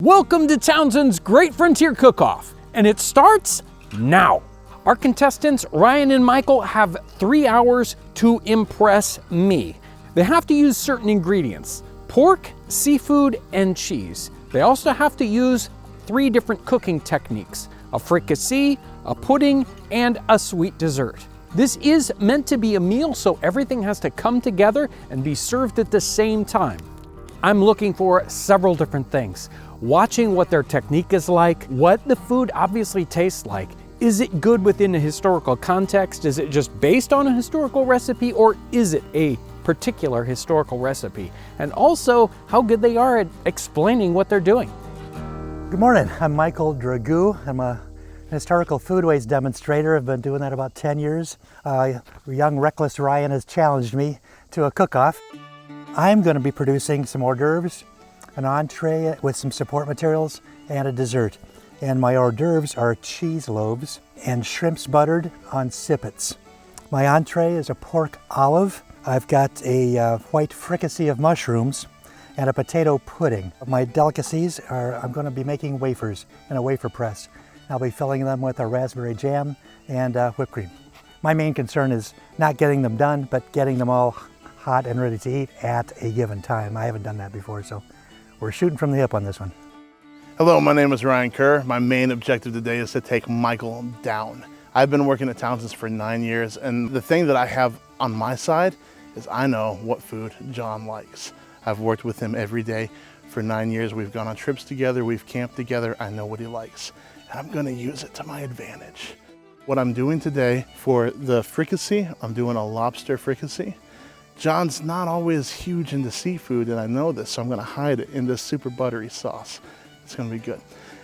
Welcome to Townsend's Great Frontier Cook-Off, and it starts now. Our contestants, Ryan and Michael, have 3 hours to impress me. They have to use certain ingredients: pork, seafood, and cheese. They also have to use 3 different cooking techniques: a fricassee, a pudding, and a sweet dessert. This is meant to be a meal, so everything has to come together and be served at the same time. I'm looking for several different things. Watching what their technique is like, what the food obviously tastes like. Is it good within a historical context? Is it just based on a historical recipe, or is it a particular historical recipe? And also, how good they are at explaining what they're doing. Good morning, I'm Michael Dragoo. I'm a historical foodways demonstrator. I've been doing that about 10 years. Young, reckless Ryan has challenged me to a cook-off. I'm going to be producing some hors d'oeuvres, an entree with some support materials, and a dessert. And my hors d'oeuvres are cheese loaves and shrimps buttered on sippets. My entree is a pork olive. I've got a white fricassee of mushrooms and a potato pudding. My delicacies are, I'm going to be making wafers in a wafer press. I'll be filling them with a raspberry jam and whipped cream. My main concern is not getting them done, but getting them all hot and ready to eat at a given time. I haven't done that before, so we're shooting from the hip on this one. Hello, my name is Ryan Kerr. My main objective today is to take Michael down. I've been working at Townsends for 9 years, and the thing that I have on my side is I know what food John likes. I've worked with him every day for 9 years. We've gone on trips together, we've camped together. I know what he likes, and I'm gonna use it to my advantage. What I'm doing today for the fricassee, I'm doing a lobster fricassee. John's not always huge into seafood, and I know this, so I'm gonna hide it in this super buttery sauce. It's gonna be good.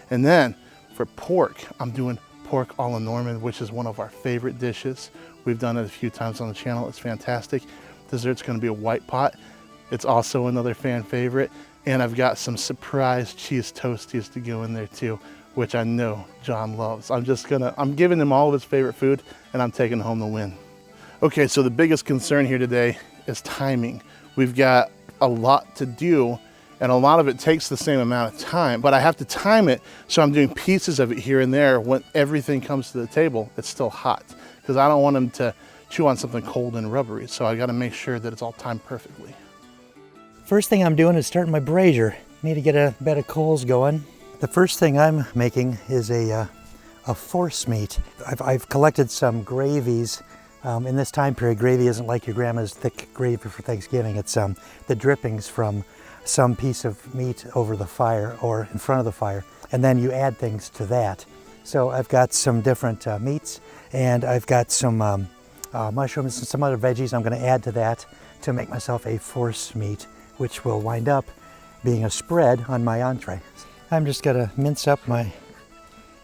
And then for pork, I'm doing pork a la Norman, which is one of our favorite dishes. We've done it a few times on the channel. It's fantastic. Dessert's gonna be a white pot. It's also another fan favorite. And I've got some surprise cheese toasties to go in there too, which I know John loves. I'm giving him all of his favorite food, and I'm taking home the win. Okay, so the biggest concern here today is timing. We've got a lot to do, and a lot of it takes the same amount of time, but I have to time it so I'm doing pieces of it here and there. When everything comes to the table, it's still hot, because I don't want him to chew on something cold and rubbery, so I gotta make sure that it's all timed perfectly. First thing I'm doing is starting my brazier. Need to get a bed of coals going. The first thing I'm making is a force meat. I've collected some gravies. In this time period, gravy isn't like your grandma's thick gravy for Thanksgiving. It's the drippings from some piece of meat over the fire or in front of the fire, and then you add things to that. So I've got some different meats, and I've got some mushrooms and some other veggies I'm going to add to that to make myself a force meat, which will wind up being a spread on my entree. I'm just going to mince up my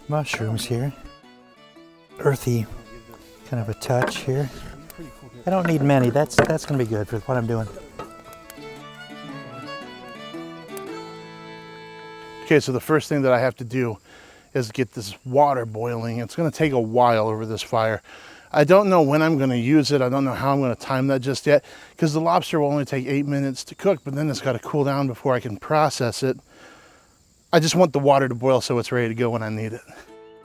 mushrooms here. Earthy kind of a touch here. I don't need many. That's going to be good for what I'm doing. Okay, so the first thing that I have to do is get this water boiling. It's going to take a while over this fire. I don't know when I'm going to use it. I don't know how I'm going to time that just yet, because the lobster will only take 8 minutes to cook, but then it's got to cool down before I can process it. I just want the water to boil so it's ready to go when I need it.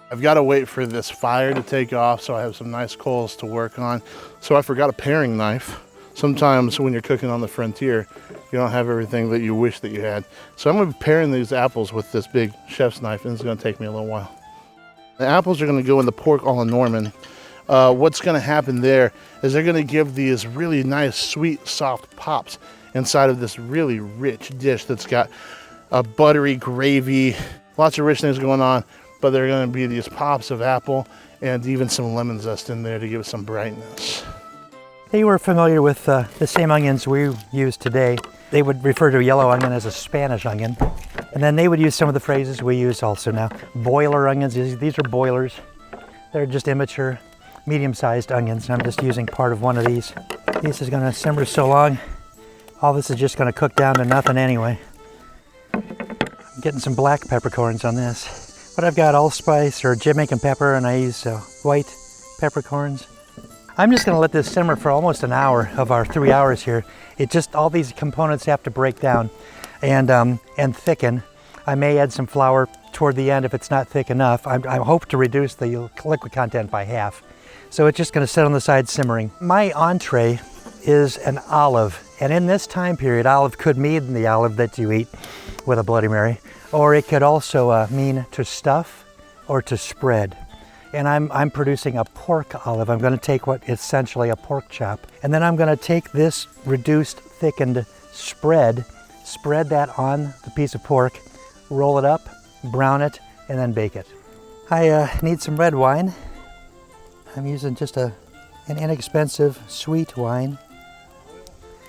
I've got to wait for this fire to take off so I have some nice coals to work on. So I forgot a paring knife. Sometimes when you're cooking on the frontier, you don't have everything that you wish that you had. So I'm going to be paring these apples with this big chef's knife, and it's going to take me a little while. The apples are going to go in the pork a la Norman. What's going to happen there is they're going to give these really nice, sweet, soft pops inside of this really rich dish that's got a buttery gravy, lots of rich things going on. But there are going to be these pops of apple and even some lemon zest in there to give it some brightness. They were familiar with the same onions we use today. They would refer to a yellow onion as a Spanish onion. And then they would use some of the phrases we use also now. Boiler onions, these are boilers. They're just immature, medium-sized onions. And I'm just using part of one of these. This is going to simmer so long. All this is just going to cook down to nothing anyway. I'm getting some black peppercorns on this. But I've got allspice or Jamaican pepper, and I use white peppercorns. I'm just going to let this simmer for almost an hour of our 3 hours here. All these components have to break down and thicken. I may add some flour toward the end if it's not thick enough. I hope to reduce the liquid content by half. So it's just going to sit on the side simmering. My entree is an olive. And in this time period, olive could mean the olive that you eat with a Bloody Mary, or it could also mean to stuff or to spread. And I'm producing a pork olive. I'm going to take what is essentially a pork chop, and then I'm going to take this reduced, thickened spread that on the piece of pork, roll it up, brown it, and then bake it. I need some red wine. I'm using just an inexpensive sweet wine.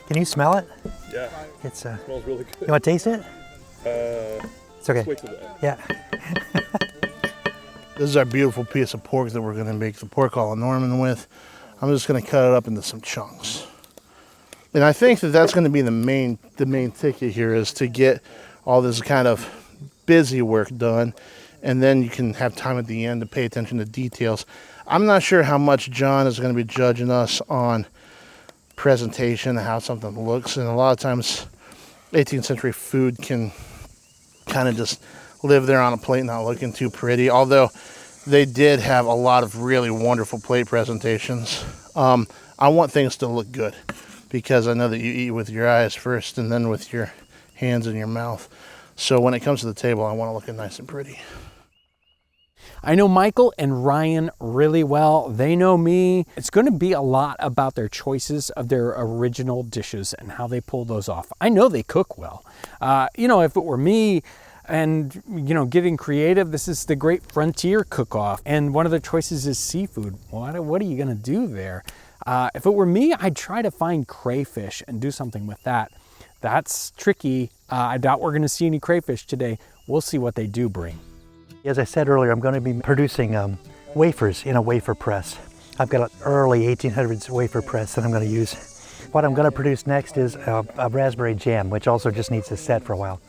Can you smell it? Yeah. It smells really good. You want to taste it? It's okay. Wait till the end. Yeah. This is our beautiful piece of pork that we're going to make the pork a la Norman with. I'm just going to cut it up into some chunks. And I think that that's going to be the main ticket here, is to get all this kind of busy work done, and then you can have time at the end to pay attention to details. I'm not sure how much John is going to be judging us on presentation, how something looks, and a lot of times 18th century food can kind of just live there on a plate not looking too pretty, although they did have a lot of really wonderful plate presentations. I want things to look good, because I know that you eat with your eyes first and then with your hands and your mouth. So when it comes to the table, I want to look nice and pretty. I know Michael and Ryan really well. They know me. It's going to be a lot about their choices of their original dishes and how they pull those off. I know they cook well. If it were me and, getting creative, this is the Great Frontier Cook-Off. And one of the choices is seafood. What are you going to do there? If it were me, I'd try to find crayfish and do something with that. That's tricky. I doubt we're going to see any crayfish today. We'll see what they do bring. As I said earlier, I'm going to be producing wafers in a wafer press. I've got an early 1800s wafer press that I'm going to use. What I'm going to produce next is a raspberry jam, which also just needs to set for a while.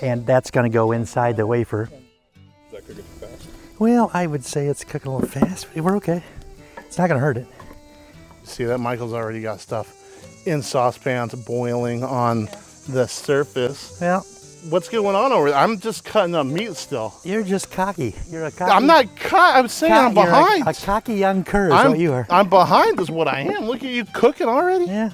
And that's going to go inside the wafer. Is that cooking fast? Well, I would say it's cooking a little fast. We're okay. It's not going to hurt it. See that Michael's already got stuff in saucepans boiling on the surface. Well, what's going on over there? I'm just cutting up meat still. You're just cocky. You're a cocky. I'm not I'm saying I'm behind. You're a cocky young cur is what you are. I'm behind is what I am. Look at you cooking already. Yeah.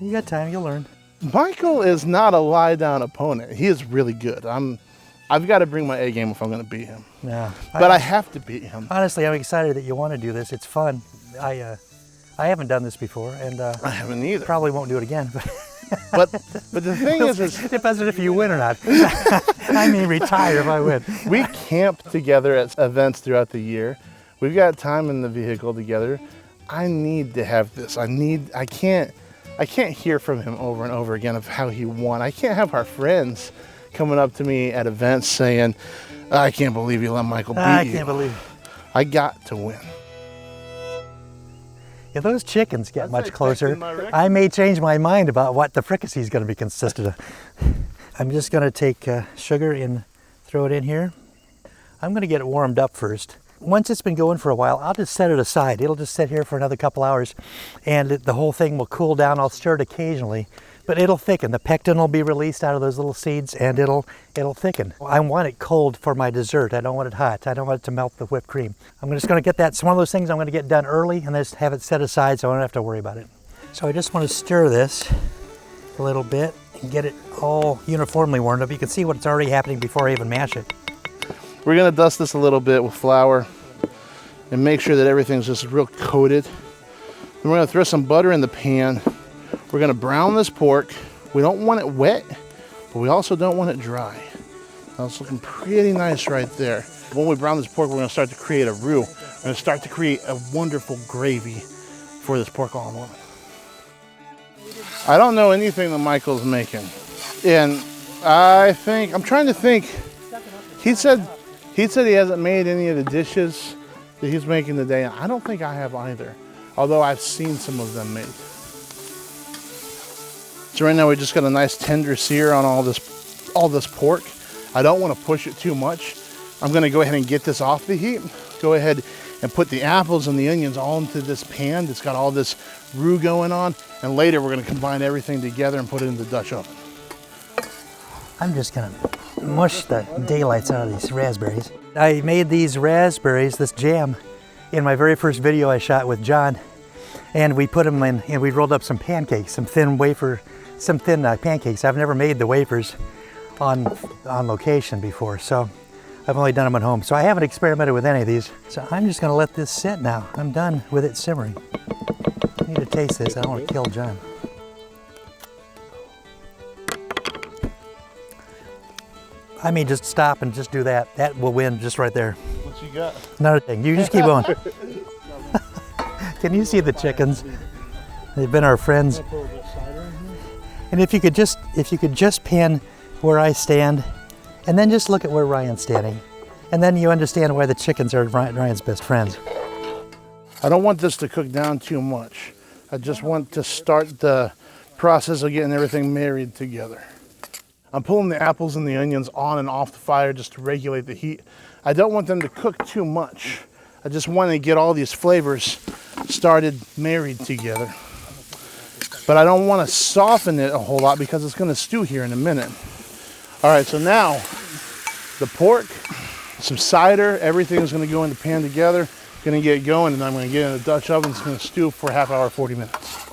You got time. You'll learn. Michael is not a lie-down opponent. He is really good. I've got to bring my A game if I'm going to beat him. Yeah. But I have to beat him. Honestly, I'm excited that you want to do this. It's fun. I haven't done this before, and I haven't either. Probably won't do it again. But the thing is it depends on if you win or not. I mean, retire if I win. We camp together at events throughout the year. We've got time in the vehicle together. I need to have this. I can't hear from him over and over again of how he won. I can't have our friends coming up to me at events saying, I can't believe you let Michael beat you. I can't believe it. I got to win. If those chickens get much closer, I may change my mind about what the fricassee is going to be consisted of. I'm just going to take sugar and throw it in here. I'm going to get it warmed up first. Once it's been going for a while, I'll just set it aside. It'll just sit here for another couple hours, and the whole thing will cool down. I'll stir it occasionally, but it'll thicken. The pectin will be released out of those little seeds, and it'll thicken. I want it cold for my dessert. I don't want it hot. I don't want it to melt the whipped cream. I'm just going to get that. It's one of those things I'm going to get done early and just have it set aside so I don't have to worry about it. So I just want to stir this a little bit and get it all uniformly warmed up. You can see what's already happening before I even mash it. We're going to dust this a little bit with flour and make sure that everything's just real coated. Then we're going to throw some butter in the pan. We're going to brown this pork. We don't want it wet, but we also don't want it dry. That's looking pretty nice right there. When we brown this pork, we're going to start to create a roux. We're going to start to create a wonderful gravy for this pork all in one. I don't know anything that Michael's making. And I'm trying to think. He said he hasn't made any of the dishes that he's making today. I don't think I have either, although I've seen some of them made. So right now we just got a nice tender sear on all this pork. I don't want to push it too much. I'm going to go ahead and get this off the heat. Go ahead and put the apples and the onions all into this pan that's got all this roux going on. And later we're going to combine everything together and put it in the Dutch oven. I'm just gonna mush the daylights out of these raspberries. I made these raspberries, this jam, in my very first video I shot with John. And we put them in, and we rolled up some pancakes, some thin pancakes. I've never made the wafers on location before, so I've only done them at home. So I haven't experimented with any of these. So I'm just gonna let this sit now. I'm done with it simmering. I need to taste this. I don't want to kill John. I may just stop and just do that. That will win just right there. What you got? Another thing. You just keep going. Can you see the chickens? They've been our friends. And if you could just pan where I stand, and then just look at where Ryan's standing, and then you understand why the chickens are Ryan's best friends. I don't want this to cook down too much. I just want to start the process of getting everything married together. I'm pulling the apples and the onions on and off the fire just to regulate the heat. I don't want them to cook too much. I just want to get all these flavors started married together. But I don't want to soften it a whole lot because it's going to stew here in a minute. All right, so now the pork, some cider, everything is going to go in the pan together. Going to get going, and I'm going to get in the Dutch oven. It's going to stew for a half hour, 40 minutes.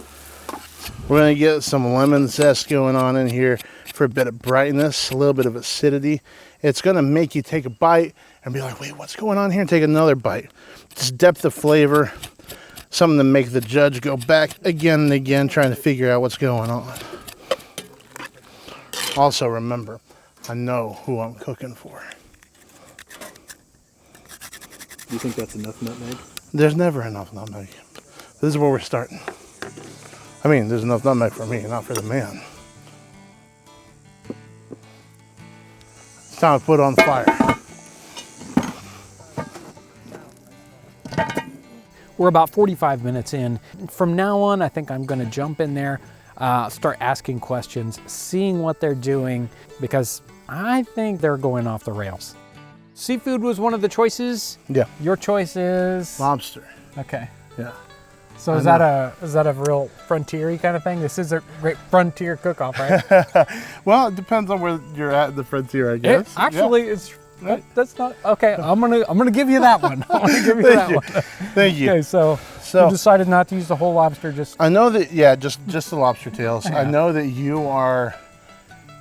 We're going to get some lemon zest going on in here for a bit of brightness, a little bit of acidity. It's going to make you take a bite and be like, wait, what's going on here? And take another bite. Just depth of flavor, something to make the judge go back again and again, trying to figure out what's going on. Also remember, I know who I'm cooking for. Do you think that's enough nutmeg? There's never enough nutmeg. This is where we're starting. I mean, there's enough nutmeg for me, not for the man. It's time to put it on the fire. We're about 45 minutes in. From now on, I think I'm gonna jump in there, start asking questions, seeing what they're doing, because I think they're going off the rails. Seafood was one of the choices. Yeah. Your choice is? Lobster. Okay. Yeah. So is that a real frontier-y kind of thing? This is a great frontier cook-off, right? Well, it depends on where you're at the frontier, I guess. It's that's not okay. I'm gonna give you that one. I'm gonna give you that one. Thank you. Okay, so you decided not to use the whole lobster. I know that. Yeah, just the lobster tails. Yeah. I know that you are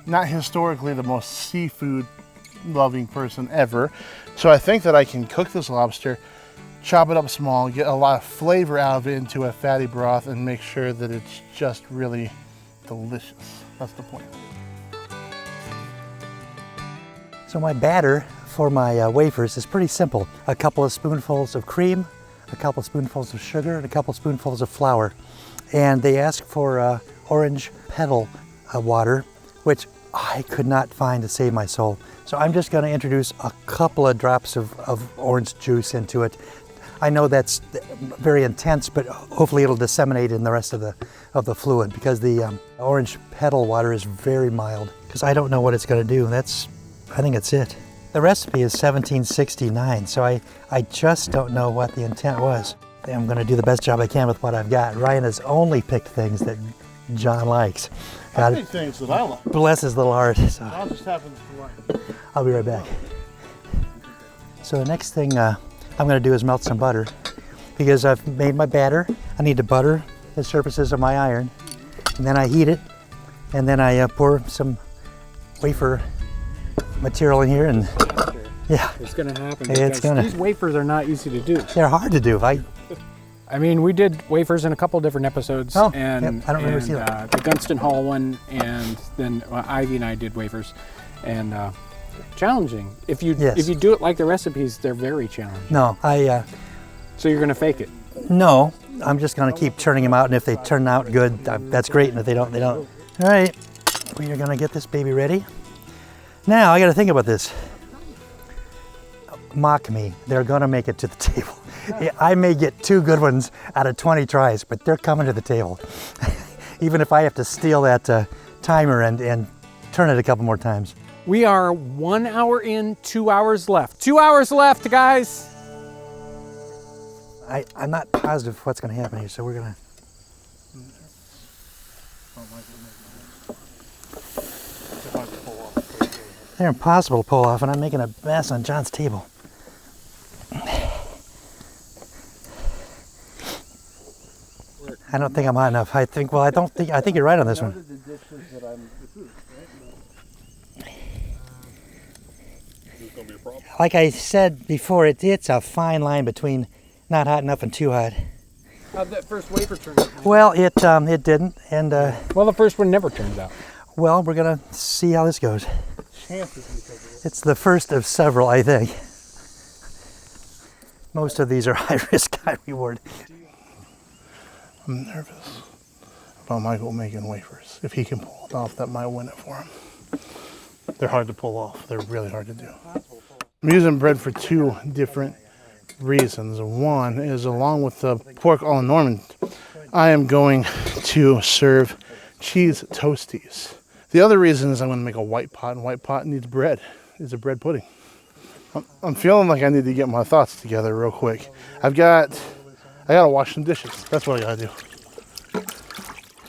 not historically the most seafood loving person ever, so I think that I can cook this lobster, chop it up small, get a lot of flavor out of it into a fatty broth, and make sure that it's just really delicious. That's the point. So my batter for my wafers is pretty simple. A couple of spoonfuls of cream, a couple spoonfuls of sugar, and a couple spoonfuls of flour. And they ask for orange petal water, which I could not find to save my soul. So I'm just going to introduce a couple of drops of orange juice into it. I know that's very intense, but hopefully it'll disseminate in the rest of the fluid, because the orange petal water is very mild. Because I don't know what it's going to do. I think that's it. The recipe is 1769, so I just don't know what the intent was. I'm going to do the best job I can with what I've got. Ryan has only picked things that John likes. I think things that I like. Bless his little heart. So I'll just happen to like. I'll be right back. So the next thing I'm going to do is melt some butter, because I've made my batter. I need to butter the surfaces of my iron, and then I heat it, and then I pour some wafer material in here, and yeah, it's gonna happen. These wafers are not easy to do. They're hard to do. I mean, we did wafers in a couple different episodes, and yep, I don't remember seeing that. The Gunston Hall one, and then Ivy and I did wafers, and challenging. If you do it like the recipes, they're very challenging. No, So you're gonna fake it? No, I'm just gonna keep churning them out, and if they turn out good, that's great. And if they don't, they don't. All right, we are gonna get this baby ready. Now I got to think about this. Mock me. They're gonna make it to the table. I may get 2 good ones out of 20 tries, but they're coming to the table. Even if I have to steal that timer and turn it a couple more times. We are 1 hour in, 2 hours left. 2 hours left, guys. I'm not positive what's gonna happen here, so we're gonna. They're impossible to pull off, and I'm making a mess on John's table. I don't think I'm hot enough. I think you're right on this one. Like I said before, it's a fine line between not hot enough and too hot. How'd that first wafer turn out? Well, it didn't, and Well, the first one never turns out. well, we're gonna see how this goes. It's the first of several, I think. Most of these are high risk, high reward. I'm nervous about Michael making wafers. If he can pull it off, that might win it for him. They're hard to pull off. They're really hard to do. I'm using bread for two different reasons. One is, along with the pork all Norman, I am going to serve cheese toasties. The other reason is I'm going to make a white pot, and white pot needs bread. It's a bread pudding. I'm feeling like I need to get my thoughts together real quick. I gotta wash some dishes. That's what I gotta do.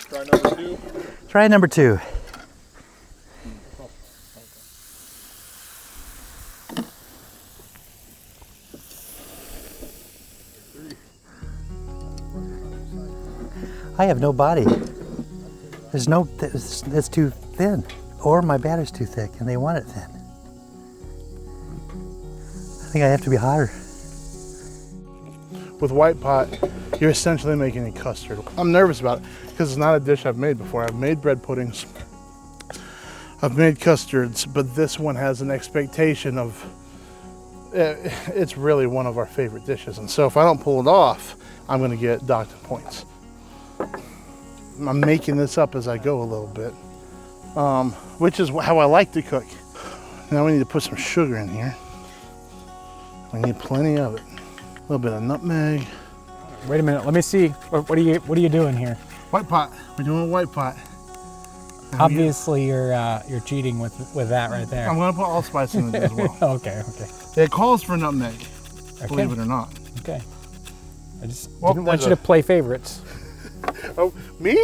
Try number 2. Try number 2. I have no body. It's too thin, or my batter's too thick, and they want it thin. I think I have to be hotter. With white pot, you're essentially making a custard. I'm nervous about it because it's not a dish I've made before. I've made bread puddings, I've made custards, but this one has an expectation of, it's really one of our favorite dishes. And so if I don't pull it off, I'm gonna get docked points. I'm making this up as I go a little bit, which is how I like to cook. Now we need to put some sugar in here. We need plenty of it. A little bit of nutmeg. Wait a minute, let me see. What are you doing here? White pot. We're doing a white pot. Obviously, you're cheating with that right there. I'm gonna put allspice in it as well. Okay. It calls for nutmeg, Okay. believe it or not. Okay. I just didn't want you to play favorites. Oh, me?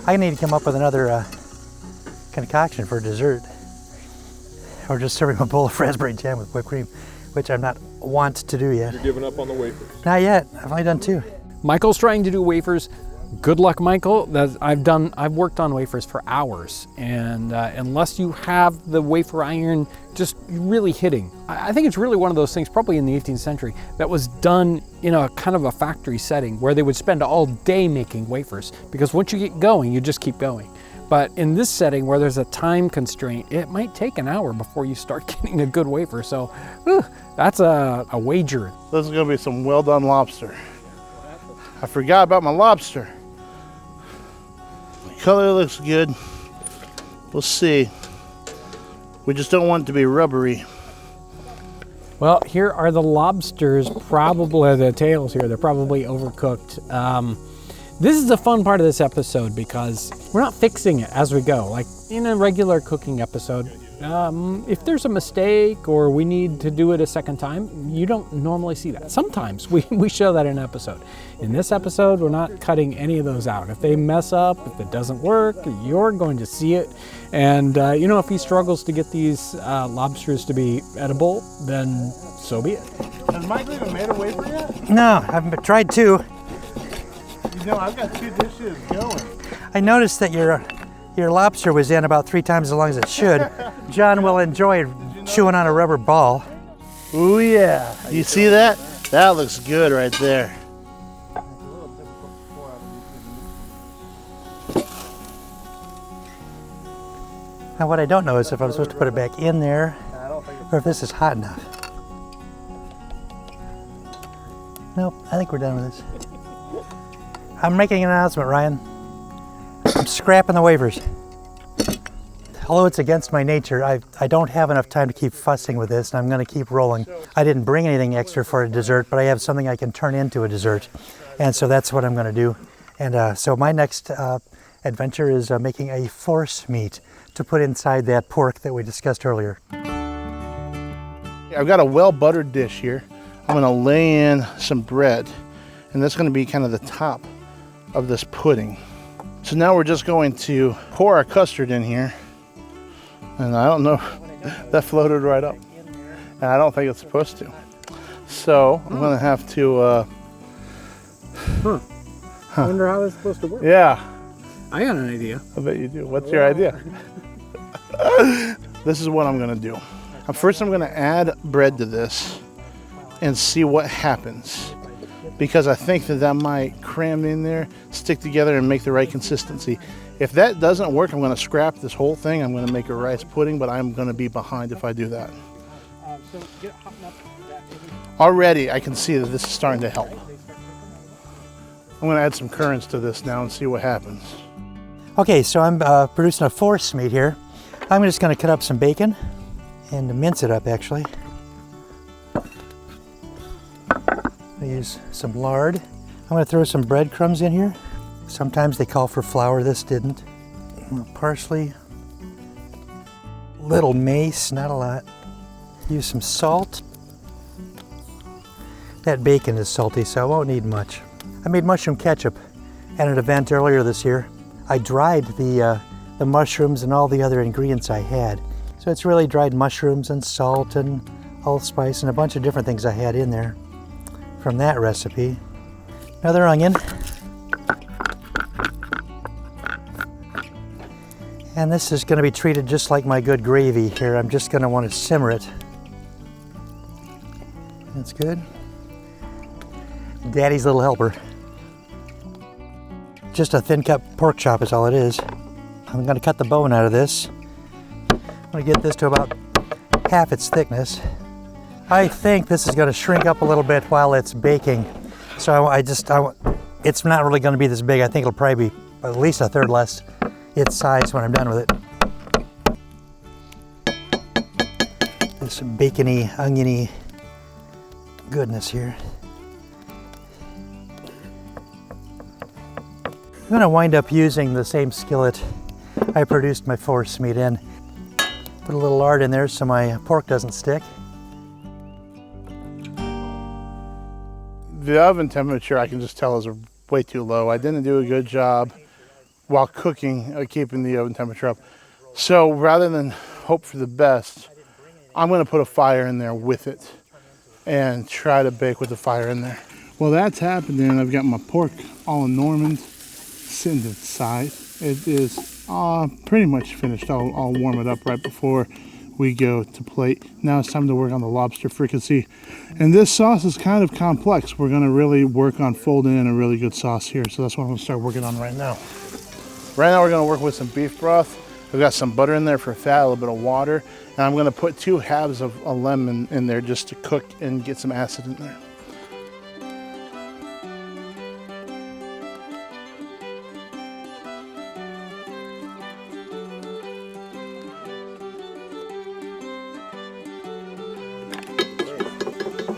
I need to come up with another concoction for dessert, or just serving a bowl of raspberry jam with whipped cream, which I'm not want to do yet. You're giving up on the wafers. Not yet. I've only done 2. Michael's trying to do wafers. Good luck, Michael. I've worked on wafers for hours, and unless you have the wafer iron just really hitting, I think it's really one of those things, probably in the 18th century, that was done in a kind of a factory setting where they would spend all day making wafers, because once you get going, you just keep going. But in this setting where there's a time constraint, it might take an hour before you start getting a good wafer. So that's a wager. This is gonna be some well done lobster. I forgot about my lobster. The color looks good. We'll see. We just don't want it to be rubbery. Well, here are the lobsters, probably the tails here. They're probably overcooked. This is the fun part of this episode because we're not fixing it as we go. Like in a regular cooking episode, if there's a mistake or we need to do it a second time, you don't normally see that. Sometimes we show that in an episode. In this episode, we're not cutting any of those out. If they mess up, if it doesn't work, you're going to see it. And if he struggles to get these lobsters to be edible, then so be it. Has Michael even made a wafer yet? No, I've tried 2. I've got 2 dishes going. I noticed that your lobster was in about 3 times as long as it should. John will enjoy chewing on a rubber ball. Ooh yeah. You see that? That looks good right there. Now what I don't know is if I'm supposed to put it back in there or if this is hot enough. Nope, I think we're done with this. I'm making an announcement, Ryan. I'm scrapping the wafers. Although it's against my nature, I don't have enough time to keep fussing with this, and I'm going to keep rolling. I didn't bring anything extra for a dessert, but I have something I can turn into a dessert, and so that's what I'm going to do. And so my next adventure is making a force meat to put inside that pork that we discussed earlier. I've got a well-buttered dish here. I'm going to lay in some bread, and that's going to be kind of the top of this pudding. So now we're just going to pour our custard in here. And I don't know, that floated right up. And I don't think it's supposed to. So I'm gonna have to, I wonder how that's supposed to work. yeah, I got an idea. I bet you do. What's your idea? This is what I'm gonna do. First I'm gonna add bread to this and see what happens. Because I think that might cram in there, stick together and make the right consistency. If that doesn't work, I'm gonna scrap this whole thing. I'm gonna make a rice pudding, but I'm gonna be behind if I do that. Already I can see that this is starting to help. I'm gonna add some currants to this now and see what happens. Okay, so I'm producing a force meat here. I'm just gonna cut up some bacon and mince it up actually. I use some lard. I'm gonna throw some breadcrumbs in here. Sometimes they call for flour, this didn't. Parsley, little mace, not a lot. Use some salt. That bacon is salty, so I won't need much. I made mushroom ketchup at an event earlier this year. I dried the mushrooms and all the other ingredients I had. So it's really dried mushrooms and salt and allspice and a bunch of different things I had in there from that recipe. Another onion. And this is going to be treated just like my good gravy here. I'm just going to want to simmer it. That's good. Daddy's little helper. Just a thin cut pork chop is all it is. I'm going to cut the bone out of this. I'm going to get this to about half its thickness. I think this is going to shrink up a little bit while it's baking. So it's not really going to be this big. I think it'll probably be at least a third less its size when I'm done with it. There's some bacony, oniony goodness here. I'm going to wind up using the same skillet I produced my force meat in. Put a little lard in there so my pork doesn't stick. The oven temperature I can just tell is way too low. I didn't do a good job while cooking, keeping the oven temperature up. So rather than hope for the best, I'm gonna put a fire in there with it and try to bake with the fire in there. Well, that's happening, and I've got my pork all in Normand sitting to the side. It is pretty much finished. I'll warm it up right before we go to plate. Now it's time to work on the lobster fricassee. And this sauce is kind of complex. We're gonna really work on folding in a really good sauce here. So that's what I'm gonna start working on right now. Right now we're gonna work with some beef broth. We've got some butter in there for fat, a little bit of water. And I'm gonna put 2 halves of a lemon in there just to cook and get some acid in there.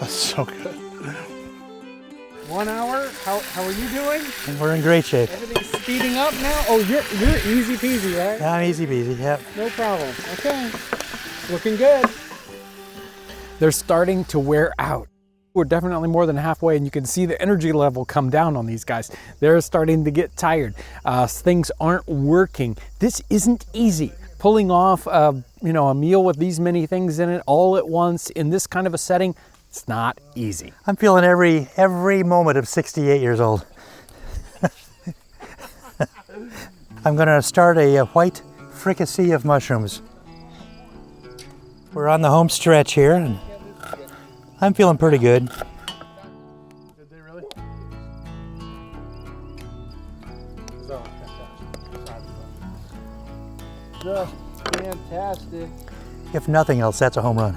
That's so good. 1 hour. How are you doing? And we're in great shape. Everything's speeding up now. Oh, you're easy peasy, right? Yeah, easy peasy, yep. No problem. Okay. Looking good. They're starting to wear out. We're definitely more than halfway, and you can see the energy level come down on these guys. They're starting to get tired. Things aren't working. This isn't easy. Pulling off, a meal with these many things in it all at once in this kind of a setting, it's not easy. I'm feeling every moment of 68 years old. I'm going to start a white fricassee of mushrooms. We're on the home stretch here, and I'm feeling pretty good. Did they really? Just fantastic. If nothing else, that's a home run.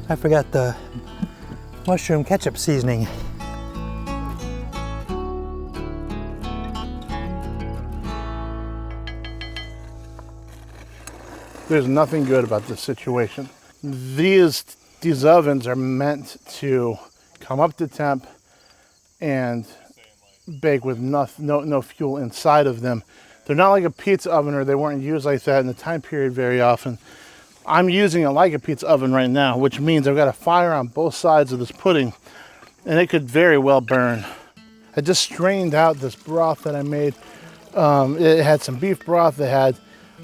I forgot the mushroom ketchup seasoning. There's nothing good about this situation. These ovens are meant to come up to temp and bake with no fuel inside of them. They're not like a pizza oven, or they weren't used like that in the time period very often. I'm using it like a pizza oven right now, which means I've got a fire on both sides of this pudding, and it could very well burn. I just strained out this broth that I made. It had some beef broth. It had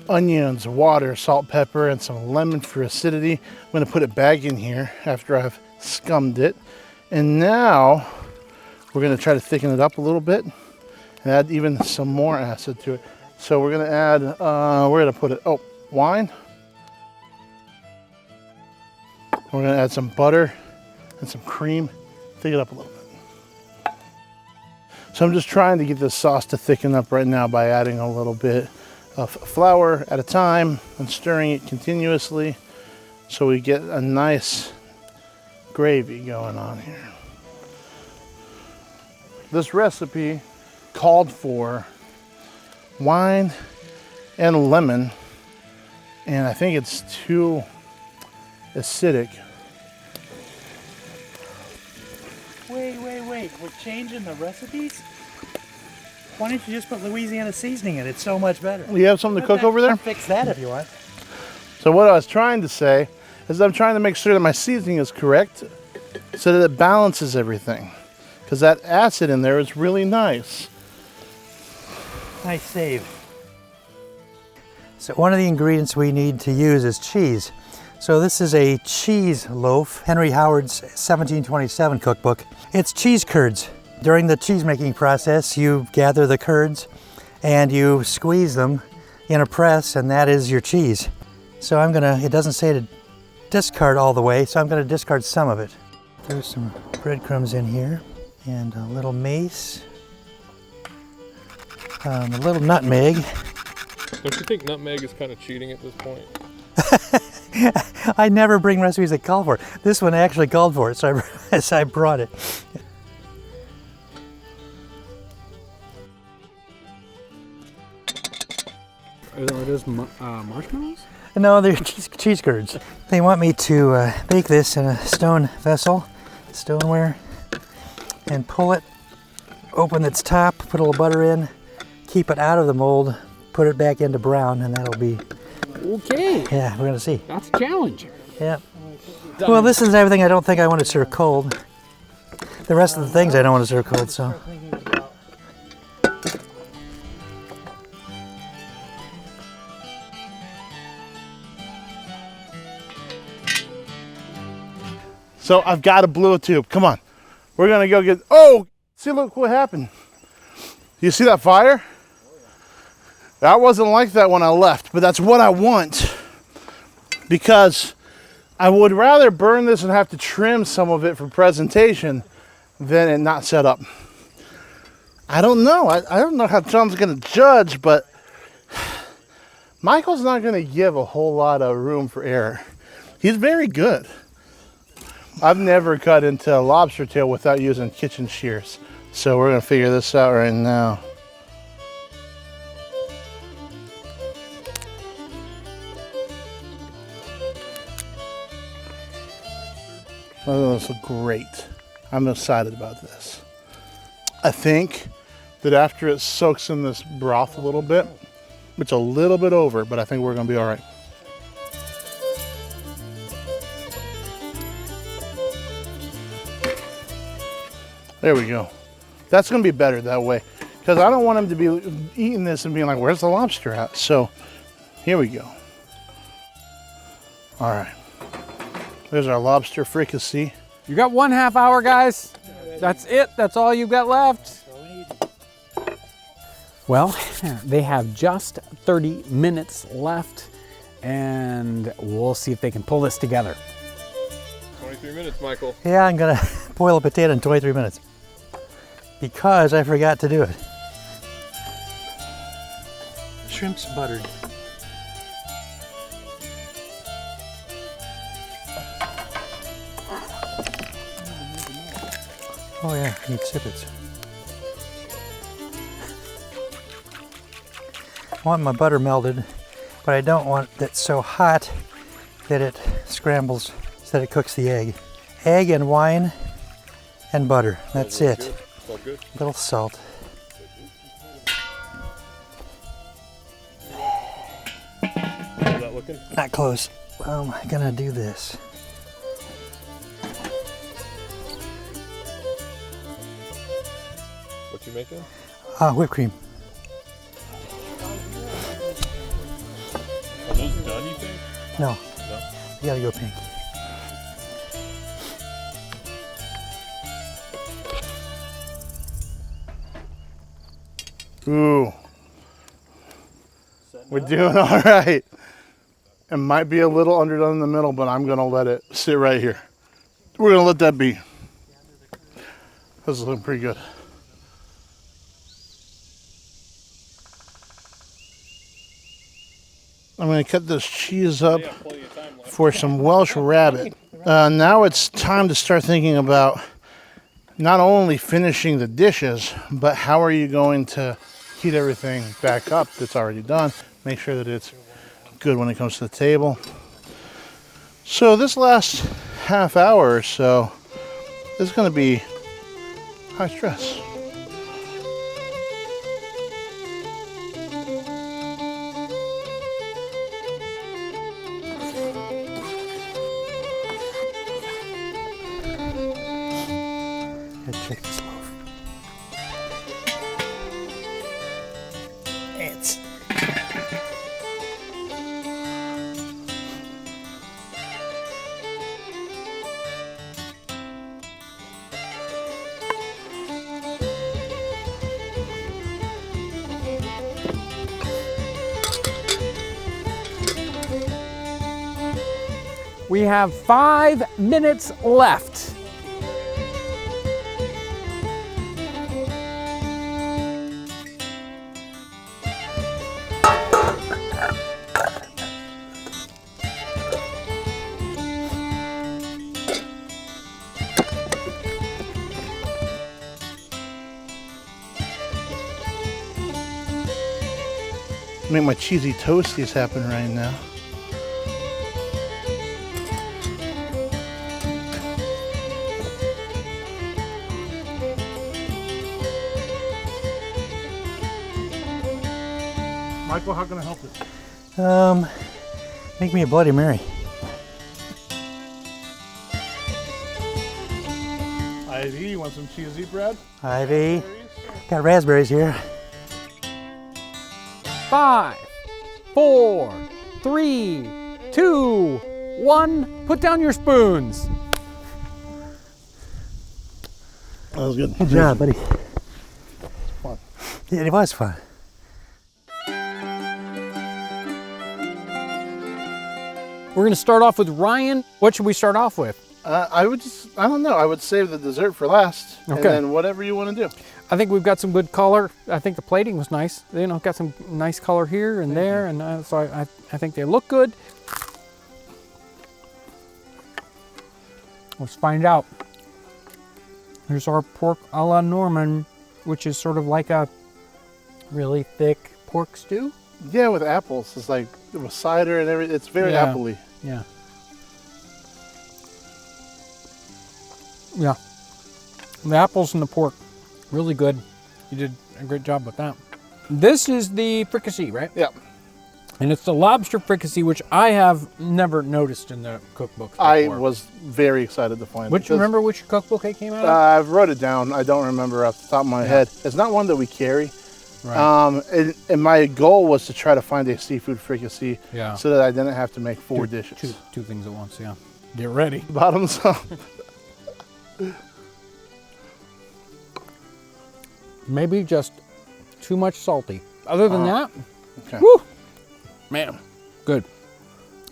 onions, water, salt, pepper, and some lemon for acidity. I'm gonna put it back in here after I've scummed it. And now we're gonna try to thicken it up a little bit and add even some more acid to it. So we're gonna add, we're gonna put it, wine. We're gonna add some butter and some cream, thicken it up a little bit. So I'm just trying to get this sauce to thicken up right now by adding a little bit of flour at a time and stirring it continuously so we get a nice gravy going on here. This recipe called for wine and lemon, and I think it's too acidic. Wait, we're changing the recipes? Why don't you just put Louisiana seasoning in it? It's so much better. You have something to cook over there? Fix that if you want. So what I was trying to say is I'm trying to make sure that my seasoning is correct so that it balances everything. Because that acid in there is really nice. Nice save. So one of the ingredients we need to use is cheese. So this is a cheese loaf, Henry Howard's 1727 cookbook. It's cheese curds. During the cheese making process, you gather the curds and you squeeze them in a press, and that is your cheese. So it doesn't say to discard all the way, so I'm gonna discard some of it. There's some breadcrumbs in here and a little mace, a little nutmeg. Don't you think nutmeg is kind of cheating at this point? I never bring recipes that call for it. This one actually called for it, so I brought it. Are those marshmallows? No, they're cheese curds. They want me to bake this in a stone vessel, stoneware, and pull it, open its top, put a little butter in, keep it out of the mold, put it back into brown, and that'll be... Okay. Yeah, we're gonna see. That's a challenge. Yeah. Well, this is everything I don't think I want to serve cold. The rest of the things I don't want to serve cold, so. So I've got a blue tube. Come on. We're gonna go get, oh, see, look what happened. You see that fire? That wasn't like that when I left, but that's what I want. Because I would rather burn this and have to trim some of it for presentation than it not set up. I don't know. I don't know how John's gonna judge, but Michael's not gonna give a whole lot of room for error. He's very good. I've never cut into a lobster tail without using kitchen shears. So we're gonna figure this out right now. Oh, this looks great. I'm excited about this. I think that after it soaks in this broth a little bit, it's a little bit over, but I think we're gonna be all right. There we go. That's gonna be better that way, because I don't want him to be eating this and being like, where's the lobster at? So here we go. All right. There's our lobster fricassee. You got 1/2 hour, guys. That's it. That's all you've got left. Well, they have just 30 minutes left, and we'll see if they can pull this together. 23 minutes, Michael. Yeah, I'm gonna boil a potato in 23 minutes. Because I forgot to do it. Shrimp's buttered. Oh yeah, I need sippets. I want my butter melted, but I don't want it so hot that it scrambles, so that it cooks the egg. Egg and wine and butter, that's it. Good. It's all good. A little salt. How's that looking? Not close. Well, I'm gonna do this. you making? Whipped cream. Are those done, you think? No, No. you gotta go pink. Ooh. We're doing all right. It might be a little underdone in the middle, but I'm gonna let it sit right here. We're gonna let that be. This is looking pretty good. I'm gonna cut this cheese up for some Welsh rabbit. Now it's time to start thinking about not only finishing the dishes, but how are you going to heat everything back up that's already done. Make sure that it's good when it comes to the table. So this last half hour or so is going to be high stress. Gotta check this loaf. It's We have 5 minutes left. Make my cheesy toasties happen right now. Michael, how can I help you? make me a Bloody Mary. Ivy, you want some cheesy bread? Ivy, got raspberries here. 5, 4, 3, 2, 1. Put down your spoons. That was good. Good job, buddy. Fun. Yeah, it was fun. We're gonna start off with Ryan. What should we start off with? I don't know, I would save the dessert for last. Okay. And then whatever you want to do. I think we've got some good color. I think the plating was nice. You know, got some nice color here and there, and so I think they look good. Let's find out. Here's our pork a la Norman, which is sort of like a really thick pork stew. Yeah, with apples. It's like with cider and everything. It's very Yeah. appley. Yeah. Yeah. The apples and the pork, really good. You did a great job with that. This is the fricassee, right? Yeah. And it's the lobster fricassee, which I have never noticed in the cookbook before. I was very excited to find it. Which, remember which cookbook it came out of? I've wrote it down. I don't remember off the top of my head. It's not one that we carry. Right. And my goal was to try to find a seafood fricassee Yeah. so that I didn't have to make four dishes. Two things at once, yeah. Get ready. Bottoms up. Maybe just too much salty. Other than that, Okay. woo, man, good.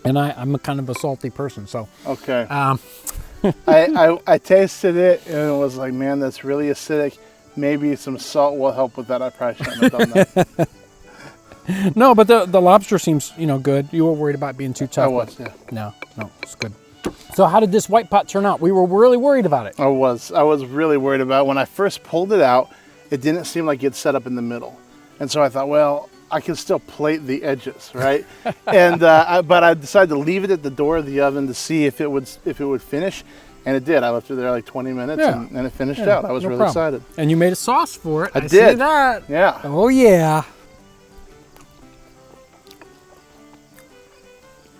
And I'm a kind of a salty person, so. Okay. Um, I tasted it and it was like, man, that's really acidic. Maybe some salt will help with that. I probably shouldn't have done that. No, but the lobster seems, good. You were worried about being too tough. I was, yeah. No, it's good. So how did this white pot turn out? We were really worried about it. I was really worried about it. When I first pulled it out, it didn't seem like it's set up in the middle. And so I thought, well, I can still plate the edges, right? And but I decided to leave it at the door of the oven to see if it would finish, and it did. I left it there like 20 minutes, Yeah. and it finished out. I was no really problem. excited. And you made a sauce for it. I see did. that. Yeah. Oh yeah.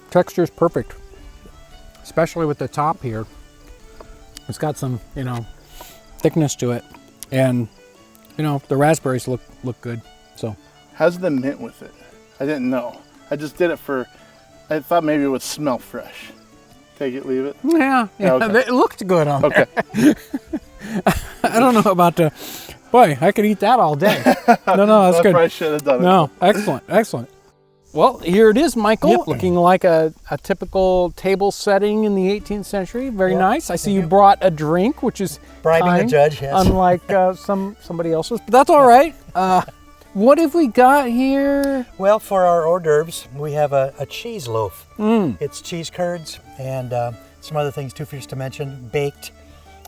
Texture is perfect, especially with the top here. It's got some, thickness to it, and You know, the raspberries look good. So How's the mint with it? I didn't know. I just did it I thought maybe it would smell fresh. Take it, leave it. yeah, Okay. it looked good on Okay. there. I don't know about the. Boy, I could eat that all day. No, that's I good. probably should have done it. No, excellent. Well, here it is, Michael, looking like a typical table setting in the 18th century. Very nice. I see you brought a drink, which is Bribing the kind, judge, yes. unlike somebody else's. But that's all right. What have we got here? Well, for our hors d'oeuvres, we have a cheese loaf. It's cheese curds and some other things too, just to mention, baked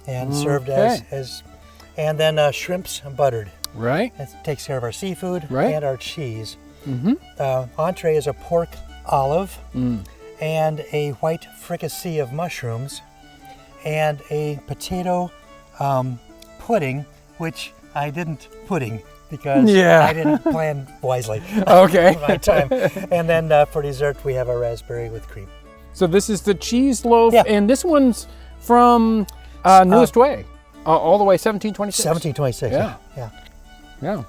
and served as, and then shrimps buttered. Right. That takes care of our seafood Right. and our cheese. Entree is a pork olive and a white fricassee of mushrooms and a potato pudding, which I didn't pudding because I didn't plan wisely. Okay. My time. And then for dessert, we have a raspberry with cream. So this is the cheese loaf, Yeah. and this one's from Newest Way, all the way 1726. 1726. Yeah. Yeah. Yeah.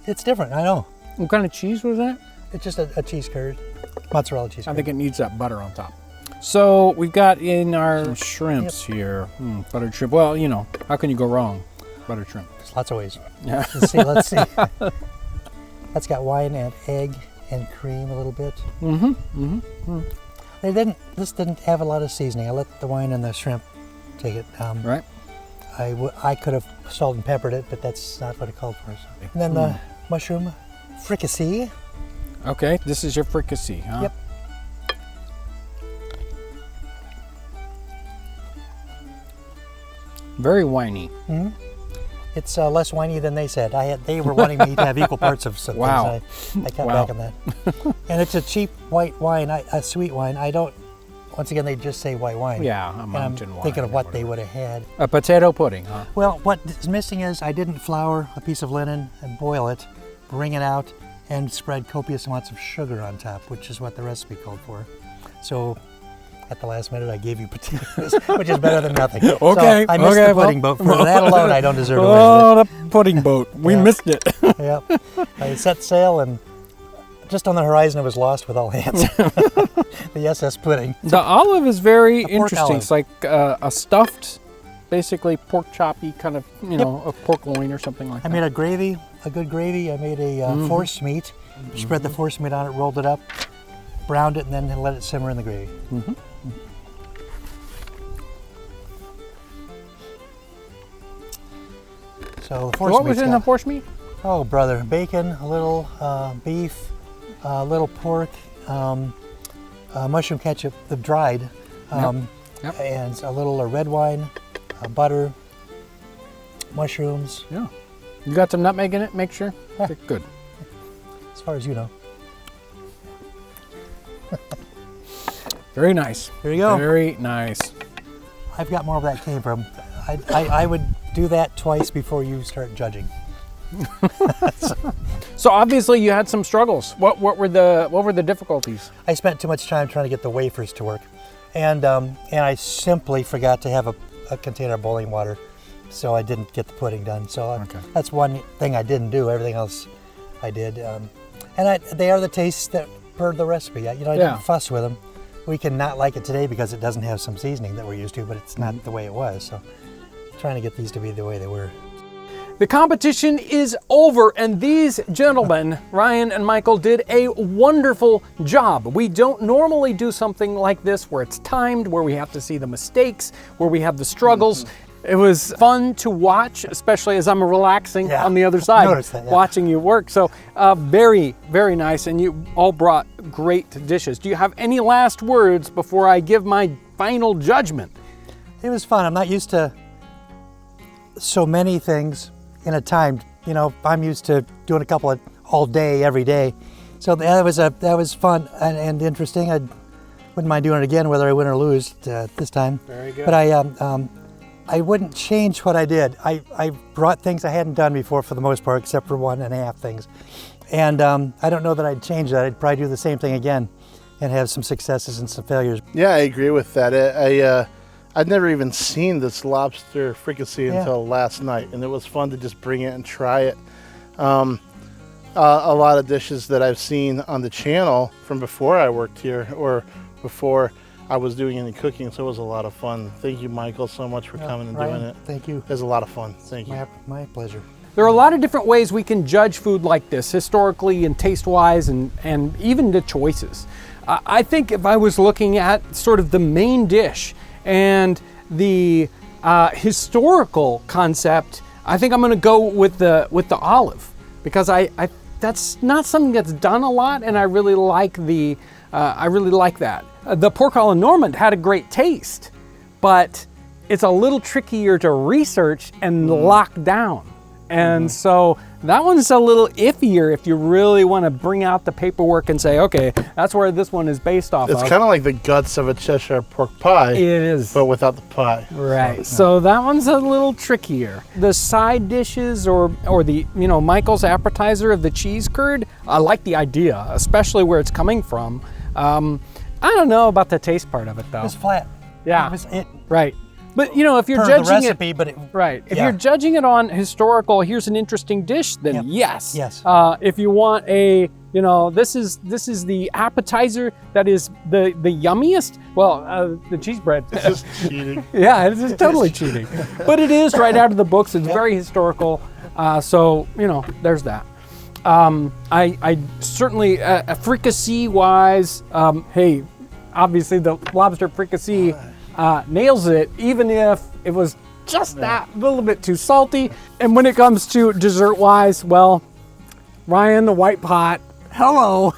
It's different, I know. What kind of cheese was that? It's just a cheese curd, mozzarella cheese curd. I think it needs that butter on top. So we've got in our shrimps here, buttered shrimp. Well, you know, how can you go wrong? Buttered shrimp. There's lots of ways. Yeah. Let's see. That's got wine and egg and cream a little bit. This didn't have a lot of seasoning. I let the wine and the shrimp take it. Right. I could have salt and peppered it, but that's not what it called for. So. And then the mushroom fricassee. Okay, this is your fricassee, huh? Yep. Very winey. It's less winey than they said. They were wanting me to have equal parts of some Wow. things. I cut back on that. And it's a cheap white wine, a sweet wine. Once again, they just say white wine. Yeah, a And mountain I'm wine. thinking of or what they whatever. would have had. A potato pudding, huh? Well, what is missing is I didn't flour a piece of linen and boil it, bring it out, and spread copious amounts of sugar on top, which is what the recipe called for. So at the last minute, I gave you potatoes, which is better than nothing. Okay, So I missed okay, the pudding well- boat. For that alone, I don't deserve to win Oh, the pudding boat. We Yeah. missed it. it. Yep. I set sail and just on the horizon, it was lost with all hands. The SS pudding. The olive is very pork interesting. olive. It's like a stuffed, basically pork choppy kind of, a pork loin or something like I that. made a good gravy. I made a force meat, spread the force meat on it, rolled it up, browned it, and then let it simmer in the gravy. So the force What was meat's in the got- force meat? Oh, brother, bacon, a little beef, a little pork, mushroom ketchup, the dried, Yep. and a little red wine, butter, mushrooms, Yeah. You got some nutmeg in it, make sure? Yeah. Okay, good. as far as you know. Very nice. There you go. Very nice. I've got more of that came from. I would do that twice before you start judging. So obviously you had some struggles. What were the difficulties? I spent too much time trying to get the wafers to work, and I simply forgot to have a container of boiling water, so I didn't get the pudding done. So Okay. that's one thing I didn't do. Everything else I did, and they are the tastes that per the recipe. I Yeah. didn't fuss with them. We can not like it today because it doesn't have some seasoning that we're used to, but it's not the way it was. So trying to get these to be the way they were. The competition is over, and these gentlemen, Ryan and Michael, did a wonderful job. We don't normally do something like this where it's timed, where we have to see the mistakes, where we have the struggles. It was fun to watch, especially as I'm relaxing Yeah. on the other side, Noticed that, yeah. watching you work. So very, very nice, and you all brought great dishes. Do you have any last words before I give my final judgment? It was fun. I'm not used to so many things in a time. I'm used to doing a couple of all day, every day. So that was fun and interesting. I wouldn't mind doing it again, whether I win or lose this time. Very good. But I wouldn't change what I did. I brought things I hadn't done before for the most part, except for 1.5 things. And I don't know that I'd change that. I'd probably do the same thing again and have some successes and some failures. Yeah, I agree with that. I'd never even seen this lobster fricassee Yeah. until last night, and it was fun to just bring it and try it. A lot of dishes that I've seen on the channel from before I worked here or before I was doing any cooking, so it was a lot of fun. Thank you, Michael, so much for coming and Ryan, doing it. thank you. It was a lot of fun. Thank you. My pleasure. There are a lot of different ways we can judge food like this, historically and taste-wise, and even the choices. I think if I was looking at sort of the main dish and the historical concept, I think I'm going to go with the olive, because I that's not something that's done a lot, and I really like that. The pork a la Normand had a great taste, but it's a little trickier to research and lock down. And so that one's a little iffier if you really want to bring out the paperwork and say, okay, that's where this one is based off It's of. kind of like the guts of a Cheshire pork pie. It is. But without the pie. Right. So that one's a little trickier. The side dishes or the, Michael's appetizer of the cheese curd, I like the idea, especially where it's coming from. I don't know about the taste part of it though. It's flat. Yeah. It Right. But if you're per the judging recipe, but it, right. If yeah. you're judging it on historical, here's an interesting dish, then Yep. yes. Yes. If you want a, this is the appetizer that is the yummiest. Well, the cheese bread. It's just cheating. Yeah, it's just totally cheating. But it is right out of the books. It's very historical. So, there's that. I certainly, fricassee wise, hey, obviously the lobster fricassee nails it, even if it was just that little bit too salty. And when it comes to dessert wise, well, Ryan, the white pot, hello.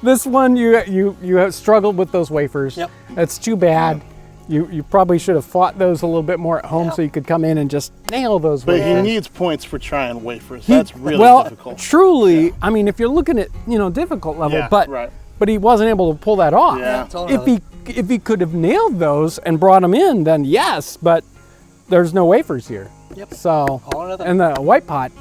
This one, you have struggled with those wafers. Yep. That's too bad. You probably should have fought those a little bit more at home so you could come in and just nail those But wafers. he needs points for trying wafers. That's really well, difficult. truly, I mean, if you're looking at, difficult level, Yeah, but right. but he wasn't able to pull that off. Yeah. If he could have nailed those and brought them in, then yes, but there's no wafers here. Yep. So, All or nothing. and the white pot,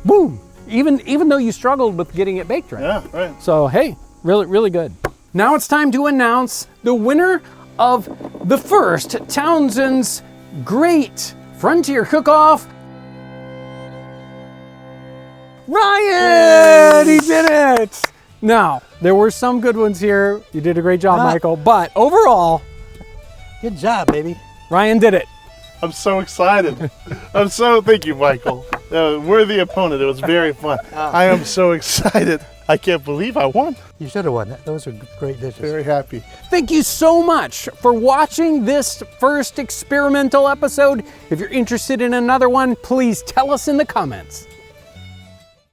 boom, even though you struggled with getting it baked right. Yeah, right. So, hey, really, really good. Now it's time to announce the winner of the first Townsends Great Frontier Cook-Off. Ryan! He did it! Now, there were some good ones here. You did a great job, Michael. But overall, Good job, baby. Ryan did it. I'm so excited. Thank you, Michael. Worthy opponent. It was very fun. I am so excited. I can't believe I won. You should have won. Those are great dishes. Very happy. Thank you so much for watching this first experimental episode. If you're interested in another one, please tell us in the comments.